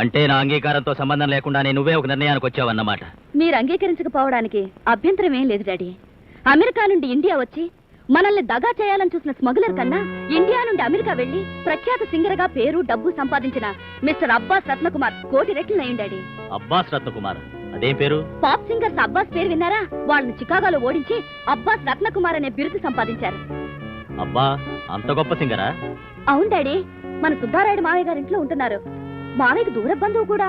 అంటే నా అంగీకారంతో సంబంధం లేకుండానే నువ్వే ఒక నిర్ణయానికి వచ్చావన్నమాట. మీరు అంగీకరించకపోవడానికి అభ్యంతరం ఏం లేదు డాడీ. అమెరికా నుండి ఇండియా వచ్చి మనల్ని దగా చేయాలని చూసిన స్మగ్లర్ కన్నా ఇండియా నుండి అమెరికా వెళ్లి ప్రఖ్యాత సింగర్ గా పేరు డబ్బు సంపాదించిన మిస్టర్ అబ్బాస్ రత్నకుమార్ కోటి రెట్లు అయ్యింది డాడీ. అబ్బాస్ రత్నకుమార్ అదే పేరు? పాప్ సింగర్స్ అబ్బాస్ పేరు విన్నారా? వాళ్ళని చికాగోలో ఓడించి అబ్బాస్ రత్నకుమార్ అనే బిరుదు సంపాదించారు. అబ్బా, అంత గొప్ప సింగరా? అవును డాడీ. మన సుబ్బారాయుడు మావయ్య గారి ఇంట్లో ఉంటున్నారు. మావయ్యకి దూర బంధువు కూడా.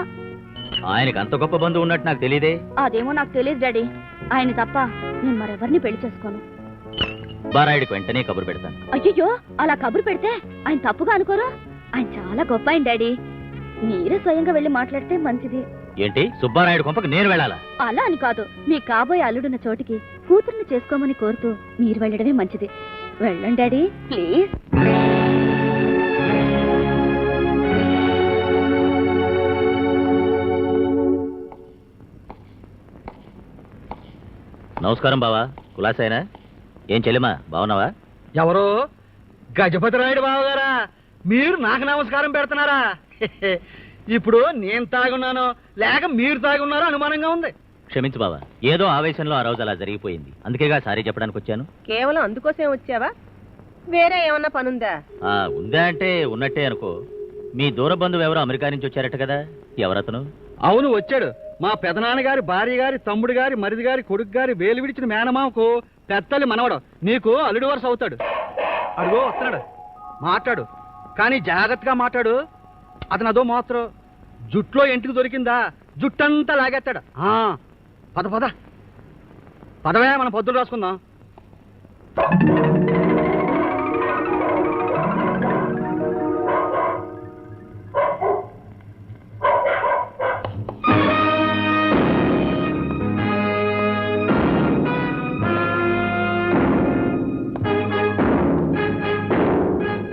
ఆయనకి అంత గొప్ప బంధువు ఉన్నట్టు నాకు తెలియదే. అదేమో నాకు తెలియదు డాడీ. ఆయన తప్ప నేను మరెవరిని పెళ్లి చేసుకోను. సుబ్బారాయుడికి వెంటనే కబురు పెడతాను. అయ్యో, అలా కబురు పెడితే ఆయన తప్పుగా అనుకోరు. ఆయన చాలా గొప్ప ఆయన డాడీ. మీరే స్వయంగా వెళ్లి మాట్లాడితే మంచిది. ఏంటి, సుబ్బారాయుడు కొంపకి నేను వెళ్ళాలా? అలా అని కాదు, మీ కాబోయే అల్లుడున్న చోటికి కూతుర్ని చేసుకోమని కోరుతూ మీరు వెళ్ళడమే మంచిది. వెళ్ళండి డాడీ ప్లీజ్. నమస్కారం బావా, కులాసైనా? ఏం చెల్లిమా, బావున్నావా? ఎవరు? గజపతి రాయుడు బావగారా? మీరు నాకు నమస్కారం పెడుతున్నారా? ఇప్పుడు నేను తాగున్నానో లేక మీరు తాగున్నారో అనుమానంగా ఉంది. క్షమించు బావా, ఏదో ఆవేశంలో ఆ రోజు అలా జరిగిపోయింది. అందుకేగా సారీ చెప్పడానికి వచ్చాను. కేవలం అందుకోసం వచ్చావా? వేరే ఏమన్నా పనుందా? ఉందా అంటే ఉన్నట్టే అనుకో. మీ దూర బంధువు ఎవరో అమెరికా నుంచి వచ్చారట కదా, ఎవరతను? అవును, వచ్చాడు. మా పెదనాన్నగారి భార్య గారి తమ్ముడు గారి మరిది గారి కొడుకు గారి వేలు విడిచిన మేనమామకు పెద్దలి మనవడు. నీకు అల్లుడు వరుస అవుతాడు. అడుగో వస్తున్నాడు, మాట్లాడు. కానీ జాగ్రత్తగా మాట్లాడు. అతను అదో మాత్రం జుట్లో ఎంటికి దొరికిందా జుట్టంతా లాగేస్తాడు. పద పద పదవే, మన పొద్దులు రాసుకుందాం.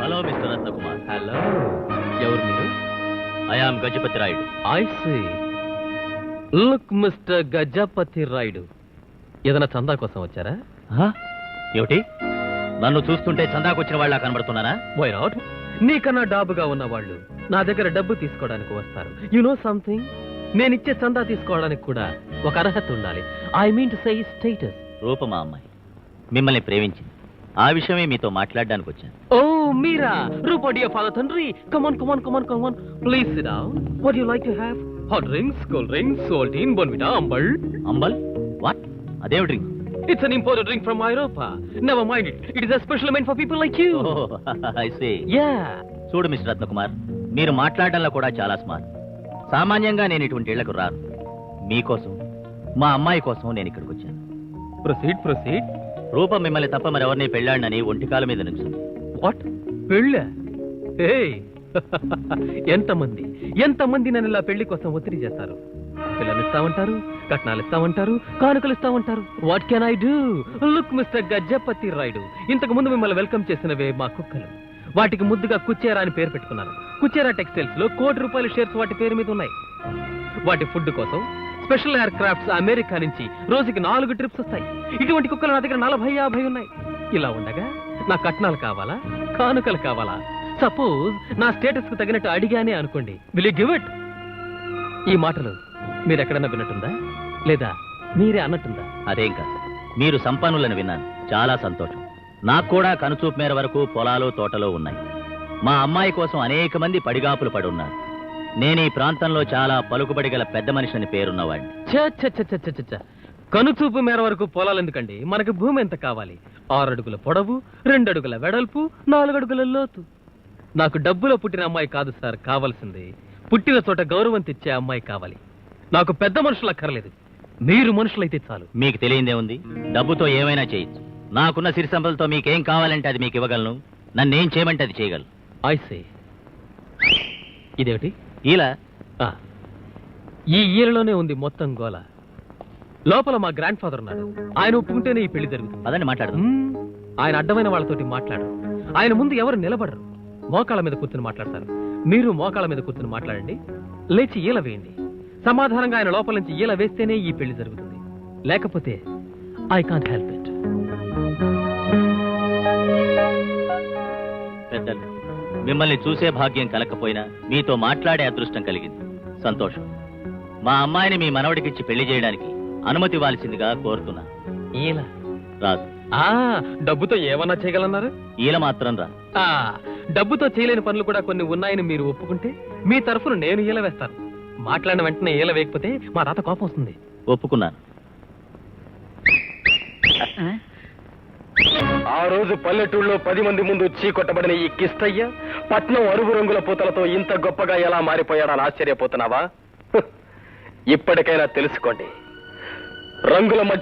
Hello mister Ratnakumar. హలో, ఎవరు మీరు? I am Gajapati Rayudu. I see. Look mister Gajapati Rayudu, ఏదైనా చందా కోసం వచ్చారా? ఏమిటి, నన్ను చూస్తుంటే చందాకొచ్చిన వాళ్ళ కనబడుతున్నానా? Why not? నీకన్నా డాబుగా ఉన్న వాళ్ళు నా దగ్గర డబ్బు తీసుకోవడానికి వస్తారు. యు నో సంథింగ్, నేనిచ్చే చందా తీసుకోవడానికి కూడా ఒక అర్హత ఉండాలి. I mean to say status. రూపమా అమ్మాయి మిమ్మల్ని ప్రేమించింది. ఆ విషయమే మీతో మాట్లాడడానికి వచ్చాను. ఓ మీరా, రూపా డియర్ ఫాదర్ తండ్రి, come on come on come on come on, please sit down. What you like to have? Hot drinks, cool drinks, సోల్టీన్, బోర్న్విటా, అంబల్. అంబల్? వాట్? అదేం drink? It's an imported drink from Europa. Never mind it. It is especially meant for people like you. Oh, I see. Yeah. చూడు mister Ratnakumar, మీరు మాట్లాడడంలో కూడా చాలా smart. సామాన్యంగా నేను ఇటువంటి ఇళ్లకు రాను. మీకోసం, మా అమ్మాయి కోసం నేను ఇక్కడికి వచ్చాను. Proceed, proceed. రూప మిమ్మల్ని తప్ప మరెవరిని పెళ్ళాడని ఒంటికాల మీద నుంచుంది. What? పెళ్ళా? Hey. ఎంతమంది నన్ను ఇలా పెళ్లి కోసం ఒత్తిడి చేస్తారు. పిల్లలు ఇస్తామంటారు, కట్నాలు ఇస్తామంటారు, కానుకలు ఇస్తామంటారు. What can I do? Look mister Gajapati Rayudu, ఇంతకు ముందు మిమ్మల్ని వెల్కమ్ చేసినవే మా కుక్కలు. వాటికి ముద్దుగా కుచ్చేరా అని పేరు పెట్టుకున్నాను. కుచ్చేరా టెక్స్టైల్స్ లో ₹1 కోటి షేర్స్ వాటి పేరు మీద ఉన్నాయి. వాటి ఫుడ్ కోసం స్పెషల్ ఎయిర్ క్రాఫ్ట్స్ అమెరికా నుంచి రోజుకి 4 ట్రిప్స్ వస్తాయి. ఇటువంటి కుక్కలు నా దగ్గర 40-50 ఉన్నాయి. ఇలా ఉండగా నా కట్నాలు కావాలా, కానుకలు కావాలా? సపోజ్ నా స్టేటస్ కు తగినట్టు అడిగానే అనుకోండి, విల్ యు గివ్ ఇట్? ఈ మాటలు మీరెక్కడన్నా విన్నట్టుందా, లేదా మీరే అన్నట్టుందా? అదేం కాదు, మీరు సంపన్నులను విన్నాను. చాలా సంతోషం. నాకు కూడా కనుచూపు మేర వరకు పొలాలు తోటలో ఉన్నాయి. మా అమ్మాయి కోసం అనేక మంది పడిగాపులు పడి ఉన్నారు. నేను ఈ ప్రాంతంలో చాలా పలుకుబడి గల పెద్ద మనిషిని పేరున్నవాడిని. కనుచూపు మేర వరకు పొలాలు ఎందుకండి? మనకి భూమి ఎంత కావాలి? 6 అడుగుల పొడవు, 2 అడుగుల వెడల్పు, 4 అడుగుల లోతు. నాకు డబ్బులో పుట్టిన అమ్మాయి కాదు సార్ కావాల్సింది. పుట్టిన చోట గౌరవం తెచ్చే అమ్మాయి కావాలి. నాకు పెద్ద మనుషులు అక్కర్లేదు, మీరు మనుషులైతే చాలు. మీకు తెలియందే ఉంది, డబ్బుతో ఏమైనా చేయొచ్చు. నాకున్న సిరి సంపదలతో మీకేం కావాలంటే అది మీకు ఇవ్వగలను. నన్నేం చేయమంటే అది చేయగలను. ఐసే. ఇదేమిటి? ఇలా ఈ ఈలలోనే ఉంది మొత్తం గోల. లోపల మా గ్రాండ్ ఫాదర్ ఉన్నాడు. ఆయన ఒప్పుకుంటేనే ఈ పెళ్లి జరుగుతుంది. అదని మాట్లాడదు. ఆయన అడ్డమైన వాళ్ళతోటి మాట్లాడరు. ఆయన ముందు ఎవరు నిలబడరు. మోకాళ్ళ మీద కూర్చుని మాట్లాడతారు. మీరు మోకాళ్ళ మీద కూర్చుని మాట్లాడండి, లేచి ఈల వేయండి. సమాధానంగా ఆయన లోపల నుంచి ఈల వేస్తేనే ఈ పెళ్లి జరుగుతుంది. లేకపోతే ఐ కాంట్ హెల్ప్ ఇట్. పెద్దలు, మిమ్మల్ని చూసే భాగ్యం కలగకపోయినా మీతో మాట్లాడే అదృష్టం కలిగింది. సంతోషం. మా అమ్మాయిని మీ మనవడికిచ్చి పెళ్లి చేయడానికి అనుమతి ఇవ్వాల్సిందిగా కోరుతున్నా. ఈల రాదు. డబ్బుతో ఏమన్నా చేయగలన్నారు? ఈల మాత్రం రా. డబ్బుతో చేయలేని పనులు కూడా కొన్ని ఉన్నాయని మీరు ఒప్పుకుంటే మీ తరఫున నేను ఈల వేస్తాను. మాట్లాడిన వెంటనే ఈల వేయకపోతే మా తాత కోపం వస్తుంది. ఒప్పుకున్నాను. ఆ రోజు పల్లెటూళ్ళలో 10 మంది ముందు చీకొట్టబడిన ఈ కిష్టయ్య పట్నం అరుగు రంగుల పూతలతో ఇంత గొప్పగా ఎలా మారిపోయాడని ఆశ్చర్యపోతున్నావా? ఇప్పటికైనా తెలుసుకోండి, రంగుల మధ్య